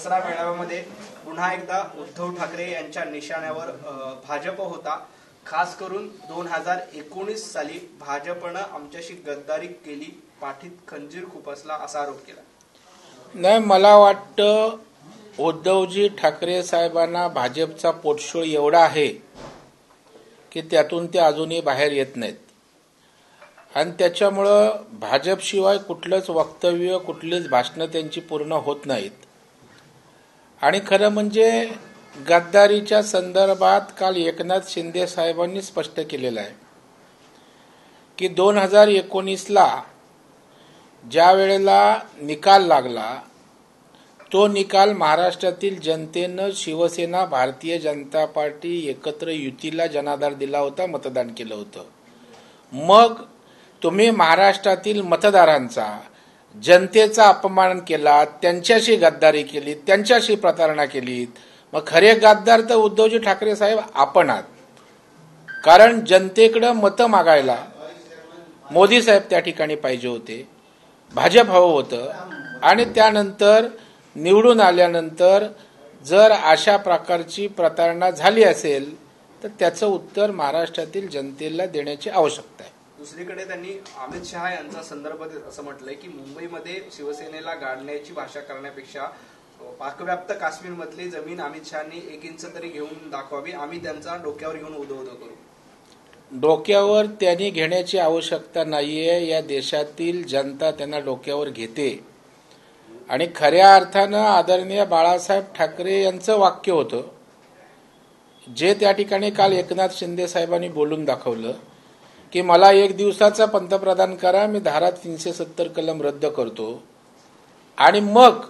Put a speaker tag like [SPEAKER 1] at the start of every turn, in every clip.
[SPEAKER 1] दसरा मेळाव्यामध्ये पुन्हा एकदा उद्धव ठाकरे यांच्या निशाण्यावर भाजप होता। खास करून 2019 साली भाजपनं आमच्याशी गद्दारी केली, पाठीत खंजीर खुपसला असा आरोप केला।
[SPEAKER 2] नाही, मला वाटतं उद्धवजी ठाकरे साहेबांना भाजपचा पोटशोळ एवढा आहे की त्यातून ते अजूनही बाहेर येत नाहीत आणि त्याच्यामुळं भाजपशिवाय कुठलंच वक्तव्य, कुठलीच भाषणं त्यांची पूर्ण होत नाहीत। आणि खरं म्हणजे गद्दारीच्या संदर्भात काल एकनाथ शिंदे साहेबांनी स्पष्ट केलेलं आहे की 2019ला ज्या वेळेला निकाल लागला तो निकाल महाराष्ट्रातील जनतेनं शिवसेना, भारतीय जनता पार्टी एकत्र युतीला जनाधार दिला होता, मतदान केलं होतं। मग तुम्ही महाराष्ट्रातील मतदारांचा, जनतेचा अपमान केला, त्यांच्याशी गद्दारी केली, त्यांच्याशी प्रतारणा केली। मग खरे गद्दार तर उद्धवजी ठाकरे साहेब आपण आहात, कारण जनतेकडे मतं मागायला मोदी साहेब त्या ठिकाणी पाहिजे होते, भाजप हवं होतं आणि त्यानंतर निवडून आल्यानंतर जर अशा प्रकारची प्रतारणा झाली असेल तर त्याचं उत्तर महाराष्ट्रातील जनतेला देण्याची आवश्यकता आहे।
[SPEAKER 1] दुसरीकडे त्यांनी अमित शहा यांचा संदर्भ असं म्हटलंय की मुंबईमध्ये शिवसेनेला गाडण्याची भाषा करण्यापेक्षा पाकव्याप्त काश्मीरमधली जमीन अमित शहानी 1 इंच तरी घेऊन दाखवावी, आम्ही त्यांचा डोक्यावर घेऊन उदो करू।
[SPEAKER 2] डोक्यावर त्यांनी घेण्याची आवश्यकता नाहीये, या देशातील जनता त्यांना डोक्यावर घेते। आणि खऱ्या अर्थानं आदरणीय बाळासाहेब ठाकरे यांचं वाक्य होतं जे त्या ठिकाणी काल एकनाथ शिंदे साहेबांनी बोलून दाखवलं की मला 1 दिवसाचा पंतप्रधान करा, मी धारा 370 कलम रद्द करतो। आणि मग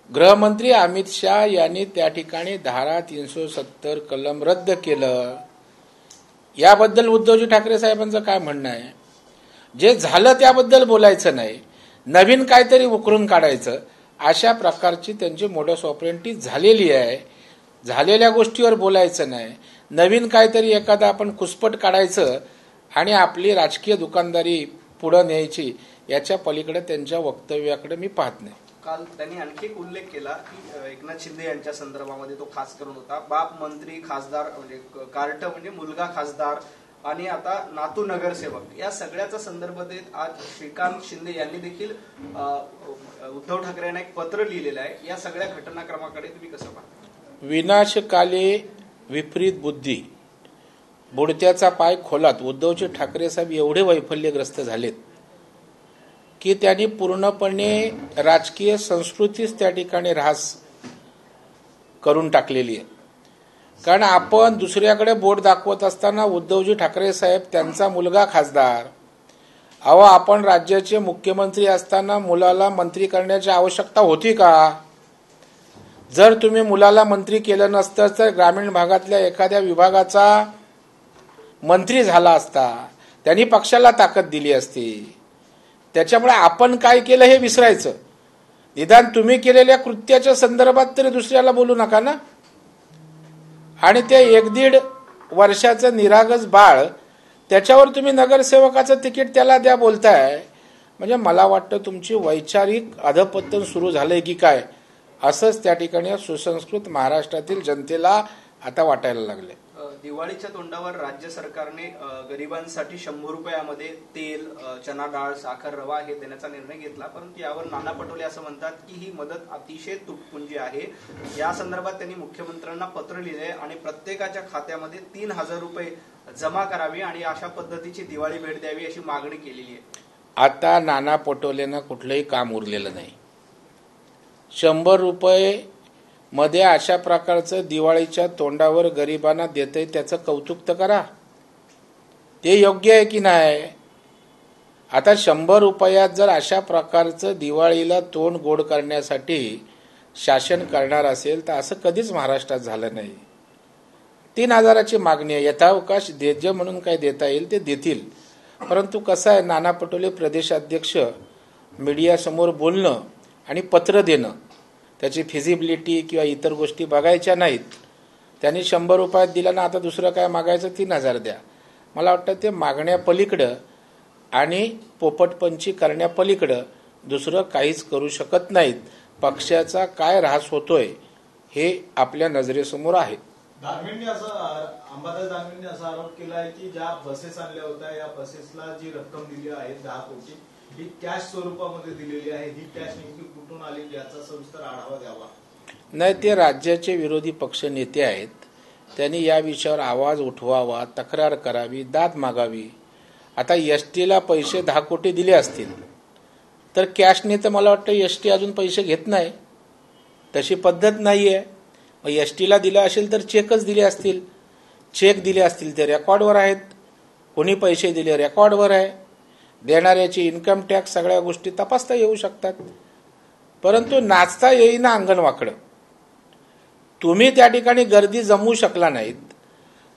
[SPEAKER 2] गृहमंत्री अमित शहा यांनी त्या ठिकाणी धारा 370 कलम रद्द केलं। याबद्दल उद्धवजी ठाकरे साहेबांचं काय म्हणणं आहे? जे झालं त्याबद्दल बोलायचं नाही, नवीन काहीतरी उकरून काढायचं, अशा प्रकारची त्यांची मोडस ऑपरेंडी झालेली आहे। झालेल्या गोष्टीवर बोलायचं नाही, नवीन काहीतरी एखादा आपण कुसपट काढायचं आणि आपली राजकीय दुकानदारी पुढे न्यायची, याच्या पलीकडे त्यांच्या वक्तव्याकडे मी पाहत नाही।
[SPEAKER 1] काल त्यांनी आणखी एक उल्लेख केला की एकनाथ शिंदे यांच्या संदर्भामध्ये तो खास करून होता, बाप मंत्री, खासदार म्हणजे कार्ट म्हणजे मुलगा खासदार आणि आता नातू नगरसेवक, या सगळ्याचा संदर्भ देत आज श्रीकांत शिंदे यांनी देखील उद्धव ठाकरे यांना एक पत्र लिहिलेलं आहे। या सगळ्या घटनाक्रमाकडे तुम्ही कसं पाहता?
[SPEAKER 2] विनाशकाले विपरीत बुद्धी, बुडत्याचा पाय खोलात उद्धवजी ठाकरे साहेब एवढे वैफल्यग्रस्त झालेत की त्यांनी पूर्णपणे राजकीय संस्कृतीच त्या ठिकाणी ऱ्हास करून टाकलेली आहे। कारण आपण दुसऱ्याकडे बोट दाखवत असताना उद्धवजी ठाकरे साहेब त्यांचा मुलगा खासदार, अहो आपण राज्याचे मुख्यमंत्री असताना मुलाला मंत्री करण्याची आवश्यकता होती का? जर तुम्ही मुलाला मंत्री केलं नसतं तर ग्रामीण भागातल्या एखाद्या विभागाचा मंत्री झाला असता, त्यांनी पक्षाला ताकद दिली असती। त्याच्यामुळे आपण काय केलं हे विसरायचं, निदान तुम्ही केलेल्या कृत्याच्या संदर्भात तरी दुसऱ्याला बोलू नका ना। आणि ते 1-1.5 वर्षाचं निरागस बाळ, त्याच्यावर तुम्ही नगरसेवकाचं तिकीट त्याला द्या बोलताय, म्हणजे मला वाटतं तुमची वैचारिक अधपतन सुरू झालंय की काय, असंच त्या ठिकाणी सुसंस्कृत महाराष्ट्रातील जनतेला आता वाटायला लागले।
[SPEAKER 1] दिवाळीच्या तोंडावर राज्य सरकारने गरिबांसाठी 100 रुपयामध्ये तेल, चना डाळ, साखर, रवा हे देण्याचा निर्णय घेतला, परंतु यावर नाना पटोले असं म्हणतात की ही मदत अतिशय तुटपुंजी आहे। या संदर्भात त्यांनी मुख्यमंत्र्यांना पत्र लिहिले आणि प्रत्येकाच्या खात्यामध्ये 3000 रुपये जमा करावे आणि अशा पद्धतीची दिवाळी भेट द्यावी अशी मागणी केलेली आहे।
[SPEAKER 2] आता नाना पटोलेंना कुठलंही काम उरलेलं नाही। 100 रुपये मध्ये अशा प्रकारचं दिवाळीच्या तोंडावर गरिबांना देतंय, त्याचं कौतुक तर करा, ते योग्य आहे की नाही? आता 100 रुपयात जर अशा प्रकारचं दिवाळीला तोंड गोड करण्यासाठी शासन करणार असेल तर असं कधीच महाराष्ट्रात झालं नाही। 3000ची मागणी आहे, यथावकाश देज म्हणून काय देता येईल ते देतील। परंतु कसं आहे, नाना पटोले प्रदेशाध्यक्ष मीडियासमोर बोलणं आणि पत्र देणं, त्याची फिजिबिलिटी किंवा इतर गोष्टी बघायच्या नाहीत। त्यांनी 100 रुपयात दिला ना, आता दुसरं काय मागायचं, 3000 द्या। मला वाटतं ते मागण्यापलीकडं आणि पोपटपंची करण्यापलीकडं दुसरं काहीच करू शकत नाहीत। पक्षाचा काय ऱ्हास होतोय हे आपल्या नजरेसमोर आहे.
[SPEAKER 3] दानवेंनी अंबादास दानवेंनी असा आरोप केला आहे की ज्या बसेस आणल्या होत्या या बसेसला जी रक्कम दिली आहे 10 कोटी ही कॅश स्वरूपामध्ये दिलेली आहे. ही कॅश नेमकी कुठून आली याचा सविस्तर आढावा द्यावा.
[SPEAKER 2] नाही, ते राज्याचे विरोधी पक्ष नेते आहेत. त्यांनी या विषयावर आवाज उठवावा, तक्रार करावी, दाद मागावी. आता एसटीला पैसे 10 कोटी दिले असतील तर कॅशने तर मला वाटतं एसटी अजून पैसे घेत नाही, तशी पद्धत नाहीये. मग एसटीला दिलं असेल तर चेकच दिले असतील. चेक दिले असतील ते रेकॉर्डवर आहेत. कोणी पैसे दिले रेकॉर्डवर आहे. देणाऱ्याची इन्कम टॅक्स सगळ्या गोष्टी तपासता येऊ शकतात. परंतु नाचता येईना अंगण वाकडं. तुम्ही त्या ठिकाणी गर्दी जमवू शकला नाहीत.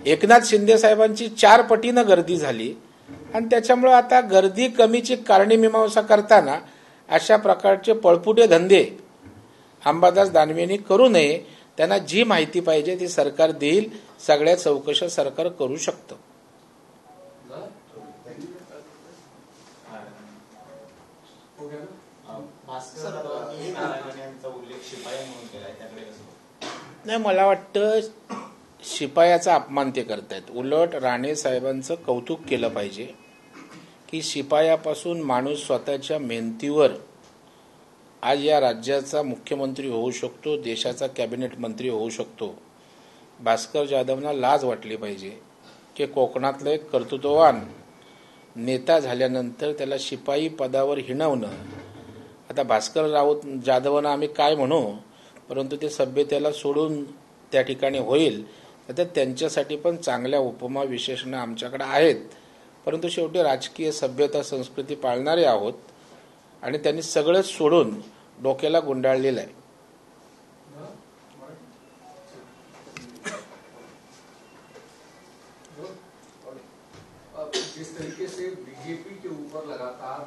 [SPEAKER 2] एकनाथ शिंदे साहेबांची 4 पटीनं गर्दी झाली आणि त्याच्यामुळे आता गर्दी कमीची कारणीमीमांसा करताना अशा प्रकारचे पळपुटे धंदे अंबादास दानवेंनी करू नये. त्यांना जी माहिती पाहिजे ती सरकार देईल. सगळ्या चौकशा सरकार करू शकतं. नाही, मला वाटतं शिपायाचा अपमान ते करतायत. उलट राणे साहेबांचं कौतुक केलं पाहिजे की शिपायापासून माणूस स्वतःच्या मेहनतीवर आज या राज्याचा मुख्यमंत्री होऊ शकतो, देशाचा कॅबिनेट मंत्री होऊ शकतो. भास्कर जाधवना लाज वाटली पाहिजे की कोकणातलं एक कर्तृत्ववान नेता झाल्यानंतर त्याला शिपाई पदावर हिणवणं. आता भास्कर जाधवांना आम्ही काय म्हणू, परंतु ते सभ्यतेला सोडून त्या ठिकाणी होईल तर त्यांच्यासाठी पण चांगल्या उपमा विशेषणं आमच्याकडे आहेत. परंतु शेवटी राजकीय सभ्यता संस्कृती पाळणारे आहोत आणि त्यांनी सगळंच सोडून डोक्याला गुंडाळलेलं आहे.
[SPEAKER 4] जिस तरीके से बीजेपी के ऊपर लगातार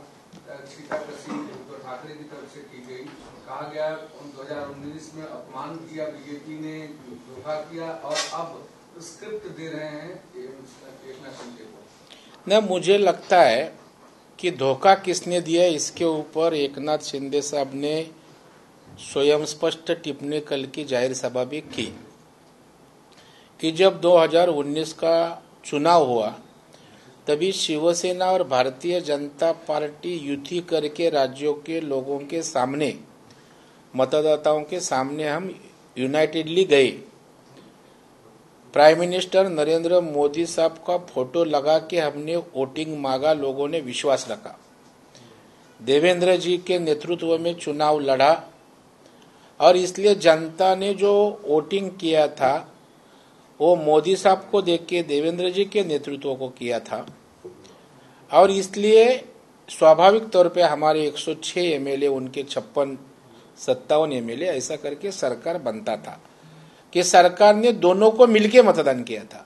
[SPEAKER 4] छीटाकशी उद्धव ठाकरे की तरफ से की गई, कहा गया 2019 में अपमान किया बीजेपी ने, धोखा किया और अब स्क्रिप्ट दे रहे हैं एकनाथ शिंदे को.
[SPEAKER 2] नहीं, मुझे लगता है कि धोखा किसने दिया इसके ऊपर एकनाथ शिंदे साहब ने स्वयं स्पष्ट टिप्पणी कल की जाहिर सभा भी की कि जब 2019 का चुनाव हुआ तभी शिवसेना और भारतीय जनता पार्टी युति करके राज्यों के लोगों के सामने, मतदाताओं के सामने हम यूनाइटेडली गए. प्राइम मिनिस्टर नरेंद्र मोदी साहब का फोटो लगा के हमने वोटिंग मांगा. लोगों ने विश्वास रखा. देवेंद्र जी के नेतृत्व में चुनाव लड़ा और इसलिए जनता ने जो वोटिंग किया था वो मोदी साहब को देख के देवेंद्र जी के नेतृत्व को किया था. और इसलिए स्वाभाविक तौर पे हमारे 106 एमएलए, उनके 56-57 एमएलए, ऐसा करके सरकार बनता था कि सरकार ने दोनों को मिलके मतदान किया था.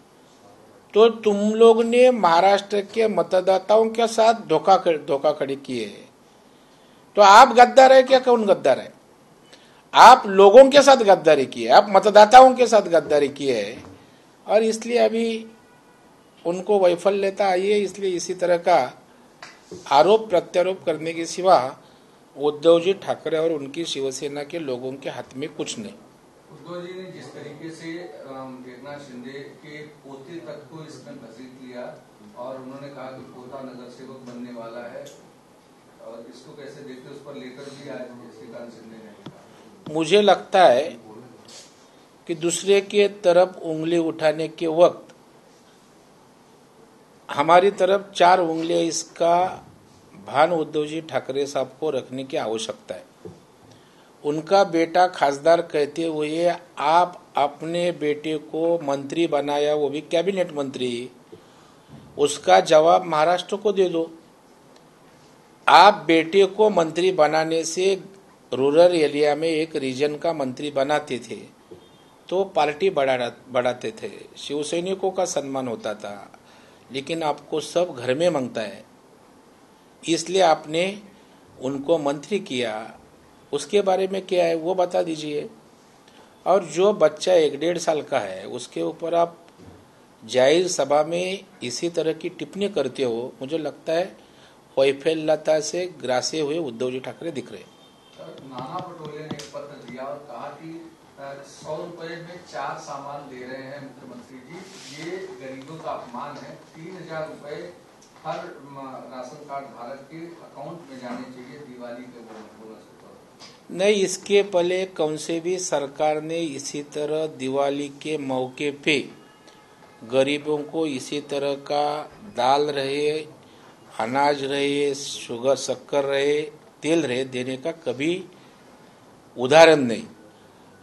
[SPEAKER 2] तो तुम लोग ने महाराष्ट्र के मतदाताओं के साथ धोखाधड़ी की है. तो आप गद्दार है क्या? कौन गद्दार है? आप लोगों के साथ गद्दारी की है, आप मतदाताओं के साथ गद्दारी की है. और इसलिए अभी उनको वैफल्यता आई है. इसलिए इसी तरह का आरोप प्रत्यारोप करने के सिवा उद्धव जी ठाकरे और उनकी शिवसेना के लोगों के हाथ में कुछ नहीं.
[SPEAKER 4] उद्धव जी ने जिस तरीके से एकनाथ शिंदे के पोते तक को इसमें घसीट लिया और उन्होंने कहा कि पोता नगर सेवक बनने वाला है, और इसको कैसे देखते, उस पर लेकर भी आज श्रीकांत शिंदे ने,
[SPEAKER 2] मुझे लगता है कि दूसरे के तरफ उंगली उठाने के वक्त हमारी तरफ 4 उंगलियां, इसका भान उद्धव जी ठाकरे साहब को रखने की आवश्यकता है. उनका बेटा खासदार कहते हुए आप अपने बेटे को मंत्री बनाया, वो भी कैबिनेट मंत्री, उसका जवाब महाराष्ट्र को दे दो. आप बेटे को मंत्री बनाने से रूरल एरिया में एक रीजन का मंत्री बनाते थे तो पार्टी बढ़ाते थे, शिवसैनिकों का सम्मान होता था. लेकिन आपको सब घर में मांगता है, इसलिए आपने उनको मंत्री किया. उसके बारे में क्या है वो बता दीजिए. और जो बच्चा 1-1.5 साल का है उसके ऊपर आप जाहिर सभा में इसी तरह की टिप्पणी करते हो, मुझे लगता है वैफल्यता से ग्रासे हुए उद्धव जी ठाकरे दिख रहे हैं.
[SPEAKER 4] नाना पटोले ने एक पत्र दिया और कहा कि 100 रुपए में 4 सामान दे रहे हैं मुख्यमंत्री जी, ये गरीबों का अपमान है। 3000 रुपए हर राशन कार्ड धारक के अकाउंट में जाने चाहिए दिवाली के बोनस के तौर पर।
[SPEAKER 2] नहीं, इसके पहले कौन से भी सरकार ने इसी तरह दिवाली के मौके पे गरीबों को इसी तरह का दाल रहे, अनाज रहे, शुगर शक्कर रहे, तेल रहे देने का कभी उदाहरण नहीं।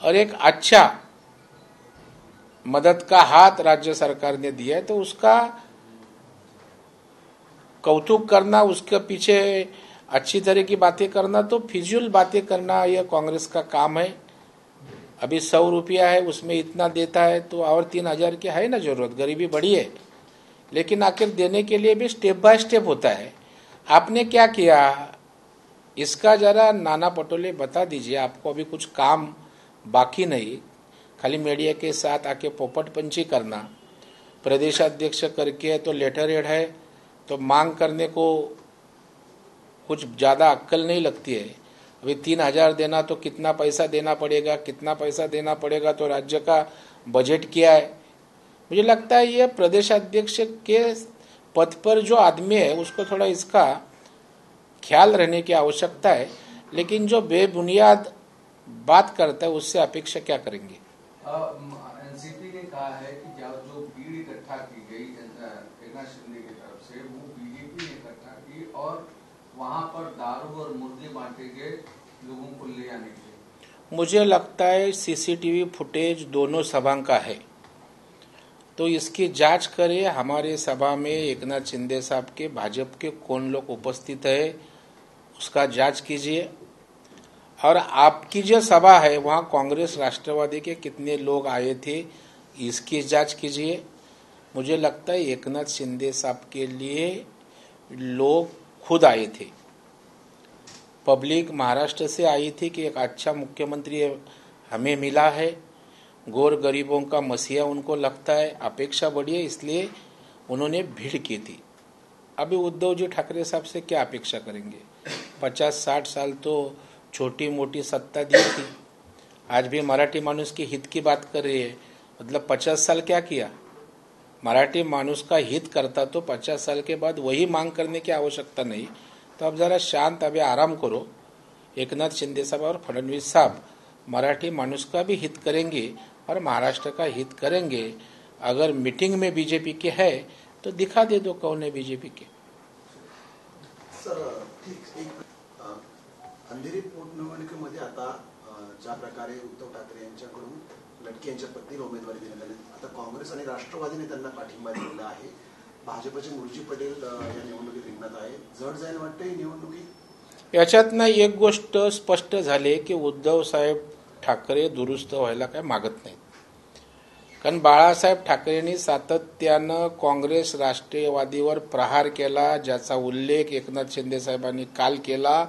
[SPEAKER 2] और एक अच्छा मदद का हाथ राज्य सरकार ने दिया है तो उसका कौतुक करना, उसके पीछे अच्छी तरह की बातें करना तो फिजूल बातें करना यह कांग्रेस का काम है। अभी 100 रुपया है, उसमें इतना देता है तो और 3000 की है ना जरूरत, गरीबी बड़ी है। लेकिन आखिर देने के लिए भी स्टेप बाय स्टेप होता है। आपने क्या किया इसका जरा नाना पटोले बता दीजिए। आपको अभी कुछ काम बाकी नहीं, खाली मीडिया के साथ आके पोपटपंची करना, प्रदेशाध्यक्ष करके तो लेटर हेड है तो मांग करने को कुछ ज्यादा अक्कल नहीं लगती है। अभी 3000 देना तो कितना पैसा देना पड़ेगा, कितना पैसा देना पड़ेगा तो राज्य का बजट क्या है। मुझे लगता है ये प्रदेशाध्यक्ष के पद पर जो आदमी है उसको थोड़ा इसका ख्याल रहने की आवश्यकता है। लेकिन जो बेबुनियाद बात करता है उससे अपेक्षा क्या करेंगे।
[SPEAKER 4] एनसीपी ने कहा है कि जो भीड़ इकट्ठा की गई एकनाथ शिंदे की तरफ से वो बीजेपी ने इकट्ठा की और वहां पर दारू और मुर्गे बांटे गए लोगों को ले आने के लिए।
[SPEAKER 2] मुझे लगता है सीसीटीवी फुटेज दोनों सभा का है तो इसकी जांच करें। हमारे सभा में एकनाथ शिंदे साहब के भाजपा के कौन लोग उपस्थित है उसका जांच कीजिए। और आपकी जो सभा है वहां कांग्रेस राष्ट्रवादी के कितने लोग आए थे इसकी जांच कीजिए। मुझे लगता है एकनाथ शिंदे साहब के लिए लोग खुद आए थे, पब्लिक महाराष्ट्र से आई थी कि एक अच्छा मुख्यमंत्री हमें मिला है, गौर गरीबों का मसीहा उनको लगता है, अपेक्षा बढ़ी है, इसलिए उन्होंने भीड़ की थी। अभी उद्धव जी ठाकरे साहब से क्या अपेक्षा करेंगे। 50-60 साल तो छोटी मोटी सत्ता दी थी, आज भी मराठी मानुस की हित की बात कर रही है। मतलब 50 साल क्या किया, मराठी मानुस का हित करता तो 50 साल के बाद वही मांग करने की आवश्यकता नहीं। तो अब जरा शांत अभी आराम करो। एकनाथ शिंदे साहब और फडणवीस साहब मराठी मानुस का भी हित करेंगे और महाराष्ट्र का हित करेंगे। अगर मीटिंग में बीजेपी के है तो दिखा दे दो कौन है बीजेपी के।
[SPEAKER 5] सर अंधेरी पोटनिवडणुकीमध्ये आता ज्या प्रकारे उद्धव ठाकरे यांच्याकडून लटके यांच्या पत्नीला उमेदवारी देण्यात आली, आता काँग्रेस आणि राष्ट्रवादीने त्यांना पाठिंबा दिलेला आहे। भाजपचे मुरजी पटेल या निवडणुकीत रिंगणात आहे, जड जाईल वाटतं ही निवडणुकी।
[SPEAKER 2] याच्यातनं एक गोष्ट स्पष्ट झाली की उद्धव साहेब ठाकरे दुरुस्त व्हायला काय मागत नाहीत। कारण बाळासाहेब ठाकरेंनी सातत्यानं काँग्रेस राष्ट्रवादीवर प्रहार केला, ज्याचा उल्लेख एकनाथ शिंदे साहेबांनी काल केला,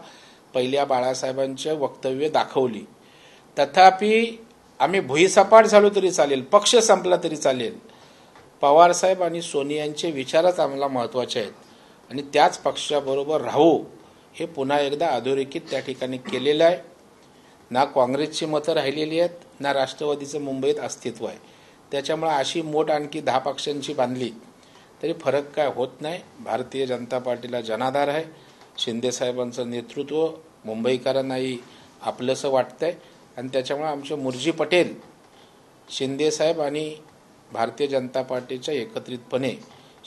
[SPEAKER 2] पहिल्या बाळासाहेबांचे वक्तव्य दाखवली। तथापि आम्ही भुईसपाट झालो तरी चालेल, पक्ष संपला तरी चालेल, पवार साहेब आणि सोनियांचे विचारच आम्हाला महत्वाचे आहेत आणि त्याच पक्षाबरोबर राहू हे पुन्हा एकदा अधोरेखित त्या ठिकाणी केलेलं आहे। ना काँग्रेसची मतं राहिलेली आहेत ना राष्ट्रवादीचं मुंबईत अस्तित्व आहे। त्याच्यामुळे अशी मोठ आणखी 10 पक्षांची बांधली तरी फरक काय होत नाही। भारतीय जनता पार्टीला जनाधार आहे, शिंदे साहेबांचं नेतृत्व मुंबईकरांनाही आपलंसं वाटतंय आणि त्याच्यामुळे आमचे मुरजी पटेल, शिंदे साहेब आणि भारतीय जनता पार्टीच्या एकत्रितपणे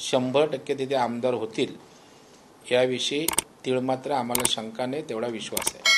[SPEAKER 2] 100% तिथे आमदार होतील याविषयी तीळ मात्र आम्हाला शंका नाही, तेवढा विश्वास आहे।